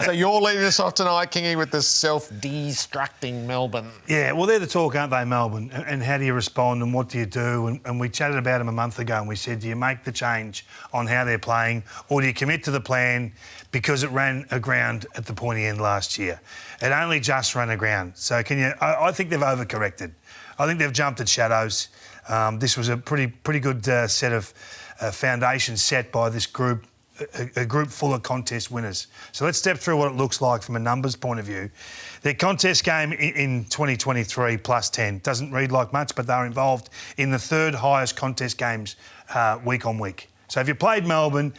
So you're leading us off tonight, Kingy, with the self-destructing Melbourne. Yeah, well, they're the talk, aren't they, Melbourne? And how do you respond and what do you do? And we chatted about them a month ago and we said, do you make the change on how they're playing or do you commit to the plan because it ran aground at the pointy end last year? It only just ran aground. So I think they've overcorrected. I think they've jumped at shadows. This was a pretty good set of foundations set by this group, a group full of contest winners. So let's step through what it looks like from a numbers point of view. Their contest game in 2023 plus 10 doesn't read like much, but they're involved in the third highest contest games week on week. So if you played Melbourne,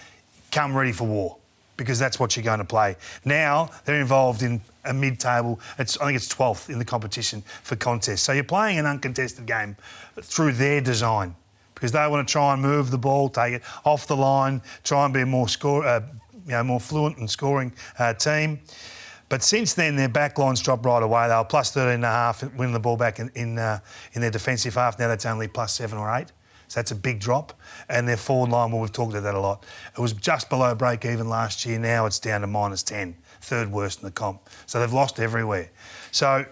come ready for war because that's what you're going to play. Now they're involved in a mid-table, I think it's 12th in the competition for contests. So you're playing an uncontested game through their design because they want to try and move the ball, take it off the line, try and be a more more fluent and scoring team. But since then, their back line's dropped right away. They were plus 13.5, winning the ball back in their defensive half. Now that's only plus 7 or 8. So that's a big drop. And their forward line, well, we've talked about that a lot. It was just below break even last year. Now it's down to minus 10, third worst in the comp. So they've lost everywhere. So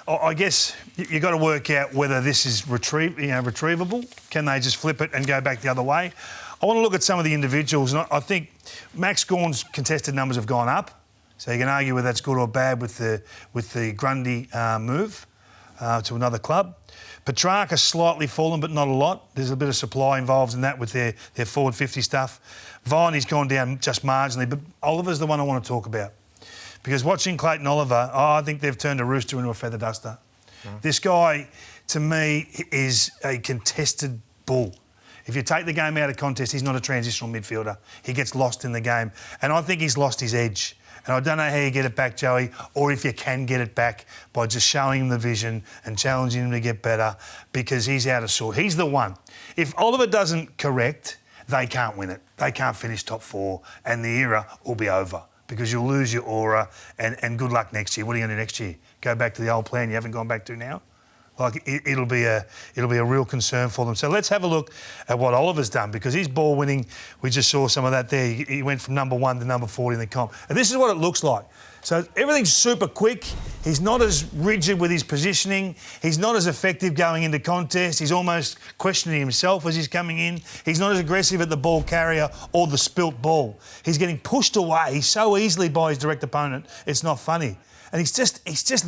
I guess you've got to work out whether this is retrievable. Can they just flip it and go back the other way? I want to look at some of the individuals. And I think Max Gawn's contested numbers have gone up. So you can argue whether that's good or bad with the Grundy move to another club. Petrarca's slightly fallen, but not a lot. There's a bit of supply involved in that with their forward 50 stuff. Viney's gone down just marginally, but Oliver's the one I want to talk about. Because watching Clayton Oliver, I think they've turned a rooster into a feather duster. This guy, to me, is a contested bull. If you take the game out of contest, he's not a transitional midfielder. He gets lost in the game. And I think he's lost his edge. And I don't know how you get it back, Joey, or if you can get it back by just showing him the vision and challenging him to get better because he's out of sort. He's the one. If Oliver doesn't correct, they can't win it. They can't finish top 4 and the era will be over because you'll lose your aura and good luck next year. What are you going to do next year? Go back to the old plan you haven't gone back to now? Like it'll be a real concern for them. So let's have a look at what Oliver's done because his ball winning, we just saw some of that there. He went from number 1 to number 40 in the comp. And this is what it looks like. So everything's super quick. He's not as rigid with his positioning. He's not as effective going into contest. He's almost questioning himself as he's coming in. He's not as aggressive at the ball carrier or the spilt ball. He's getting pushed away so easily by his direct opponent. It's not funny. And he's just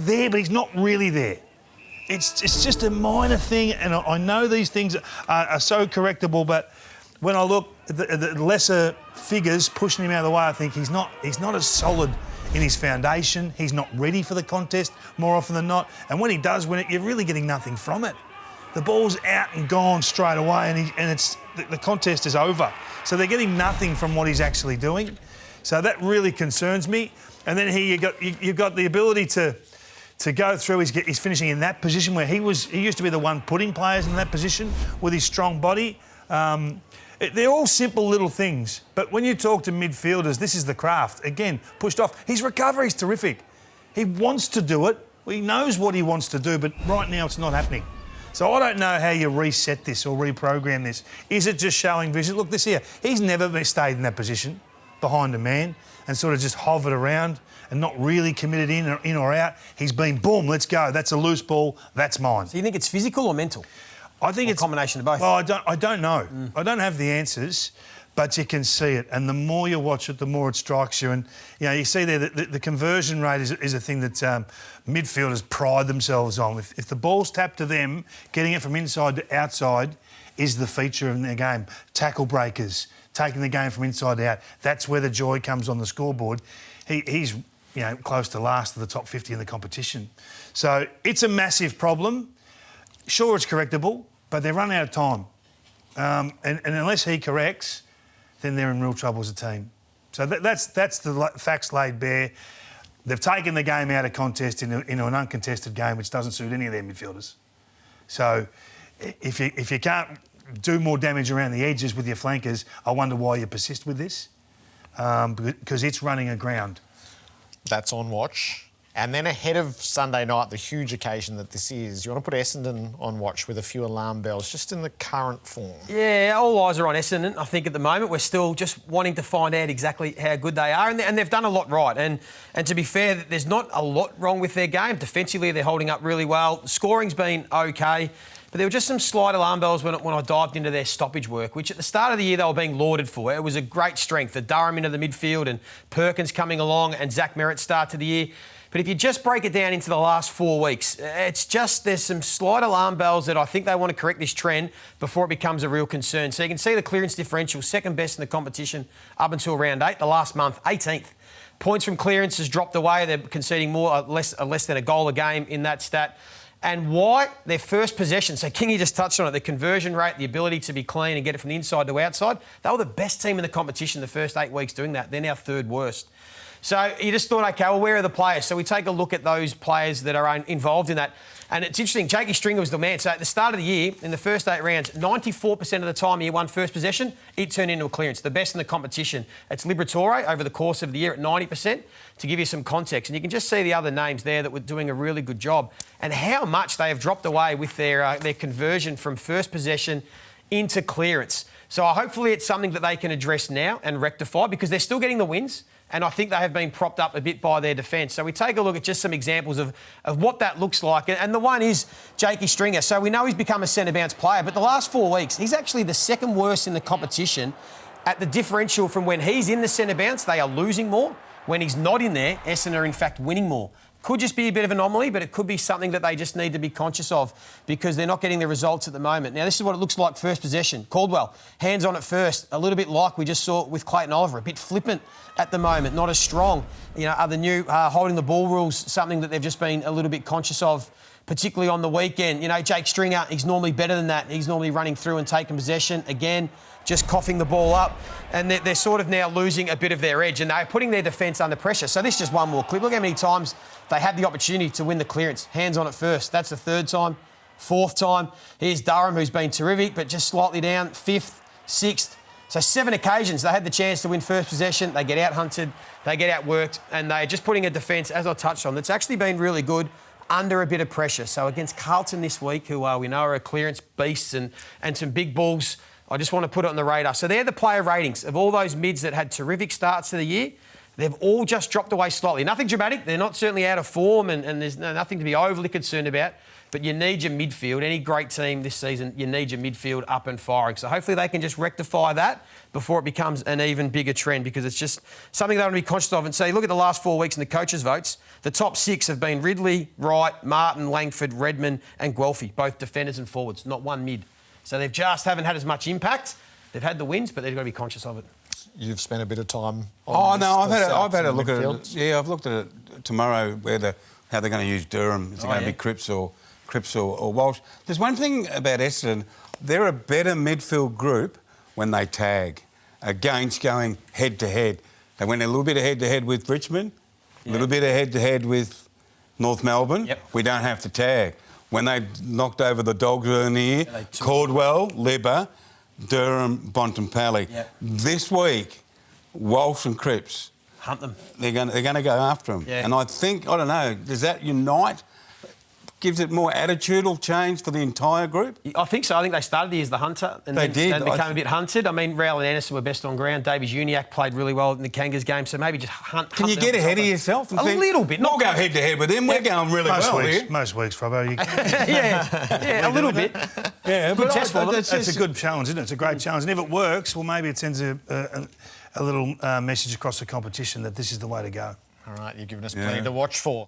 there, but he's not really there. It's just a minor thing, and I know these things are so correctable, but when I look at the lesser figures pushing him out of the way, I think he's not as solid in his foundation. He's not ready for the contest more often than not. And when he does win it, you're really getting nothing from it. The ball's out and gone straight away, and the contest is over. So they're getting nothing from what he's actually doing. So that really concerns me. And then here you've got the ability to go through, he's finishing in that position where he used to be the one putting players in that position with his strong body. They're all simple little things, but when you talk to midfielders, this is the craft. Again, pushed off. His recovery's terrific. He wants to do it. He knows what he wants to do, but right now it's not happening. So I don't know how you reset this or reprogram this. Is it just showing vision? Look, this here, he's never stayed in that position behind a man and sort of just hovered around and not really committed in or out. He's been, boom, let's go. That's a loose ball. That's mine. So you think it's physical or mental? I think it's a combination of both. Well, I don't know. I don't have the answers, but you can see it. And the more you watch it, the more it strikes you. And you see there that the conversion rate is a thing that midfielders pride themselves on. If the ball's tapped to them, getting it from inside to outside is the feature in their game. Tackle breakers, taking the game from inside to out. That's where the joy comes on the scoreboard. He's close to last of the top 50 in the competition. So it's a massive problem. Sure, it's correctable, but they're running out of time. And unless he corrects, then they're in real trouble as a team. So that's the facts laid bare. They've taken the game out of contest into an uncontested game, which doesn't suit any of their midfielders. So if you can't do more damage around the edges with your flankers, I wonder why you persist with this, because it's running aground. That's on watch. And then ahead of Sunday night, the huge occasion that this is, you want to put Essendon on watch with a few alarm bells, just in the current form. Yeah, all eyes are on Essendon, I think, at the moment. We're still just wanting to find out exactly how good they are, and they've done a lot right. And to be fair, there's not a lot wrong with their game. Defensively, they're holding up really well. Scoring's been okay. But there were just some slight alarm bells when I dived into their stoppage work, which at the start of the year they were being lauded for. It was a great strength. The Durham into the midfield and Perkins coming along and Zach Merritt's start to the year. But if you just break it down into the last 4 weeks, it's just there's some slight alarm bells that I think they want to correct this trend before it becomes a real concern. So you can see the clearance differential, second best in the competition up until round 8. The last month, 18th. Points from clearance has dropped away. They're conceding less than a goal a game in that stat. And why? Their first possession. So Kingy just touched on it. The conversion rate, the ability to be clean and get it from the inside to outside. They were the best team in the competition the first 8 weeks doing that. They're now third worst. So you just thought, OK, well, where are the players? So we take a look at those players that are involved in that. And it's interesting, Jake Stringer was the man. So at the start of the year, in the first 8 rounds, 94% of the time he won first possession, it turned into a clearance. The best in the competition. It's Liberatore over the course of the year at 90%, to give you some context. And you can just see the other names there that were doing a really good job and how much they have dropped away with their conversion from first possession into clearance. So hopefully it's something that they can address now and rectify, because they're still getting the wins. And I think they have been propped up a bit by their defence. So we take a look at just some examples of what that looks like. And the one is Jakey Stringer. So we know he's become a centre bounce player, but the last 4 weeks, he's actually the second worst in the competition at the differential from when he's in the centre bounce, they are losing more. When he's not in there, Essendon are in fact winning more. Could just be a bit of an anomaly, but it could be something that they just need to be conscious of, because they're not getting the results at the moment. Now, this is what it looks like first possession. Caldwell, hands on at first, a little bit like we just saw with Clayton Oliver, a bit flippant at the moment, not as strong. You know, are the new holding the ball rules something that they've just been a little bit conscious of, particularly on the weekend? You know, Jake Stringer, he's normally better than that. He's normally running through and taking possession. Again, just coughing the ball up. And they're sort of now losing a bit of their edge, and they're putting their defence under pressure. So this is just one more clip. Look how many times they had the opportunity to win the clearance. Hands on at first. That's the third time. Fourth time. Here's Durham, who's been terrific, but just slightly down. Fifth, sixth. So 7 occasions they had the chance to win first possession. They get out-hunted, they get out-worked, and they're just putting a defence, as I touched on, that's actually been really good under a bit of pressure. So against Carlton this week, who we know are a clearance beasts and some big balls, I just want to put it on the radar. So they're the player ratings of all those mids that had terrific starts to the year. They've all just dropped away slightly. Nothing dramatic. They're not certainly out of form, and there's nothing to be overly concerned about. But you need your midfield. Any great team this season, you need your midfield up and firing. So hopefully they can just rectify that before it becomes an even bigger trend, because it's just something they want to be conscious of. And so you look at the last 4 weeks in the coaches' votes, the top 6 have been Ridley, Wright, Martin, Langford, Redmond and Guelphy, both defenders and forwards, not one mid. So they've just haven't had as much impact. They've had the wins, but they've got to be conscious of it. You've spent a bit of time on I've had a look at it. Yeah, I've looked at it tomorrow, how they're going to use Durham. Is it going to be Cripps or Walsh? There's one thing about Essendon. They're a better midfield group when they tag against going head-to-head. They went a little bit of head-to-head with Richmond, a little bit of head-to-head with North Melbourne. Yep. We don't have to tag. When they knocked over the Dogs early in the year, Caldwell, Libba, Durham, Bontempelli. Yep. This week, Walsh and Cripps, hunt them. They're going to go after them. Yeah. And I think, I don't know, does that unite? Gives it more attitudinal change for the entire group? I think so. I think they started the year as the hunter and then became a bit hunted. I mean, Rowell and Anderson were best on ground. Davies Uniacke played really well in the Kangas game, so maybe just hunt. Can you get ahead of yourself? And a little bit. Not go head-to-head with them. We're going really well here. Most weeks, Robbo. Yeah, a little bit. Yeah, good test for them. It's a good challenge, isn't it? It's a great challenge. And if it works, well, maybe it sends a little message across the competition that this is the way to go. All right, you've given us plenty to watch for.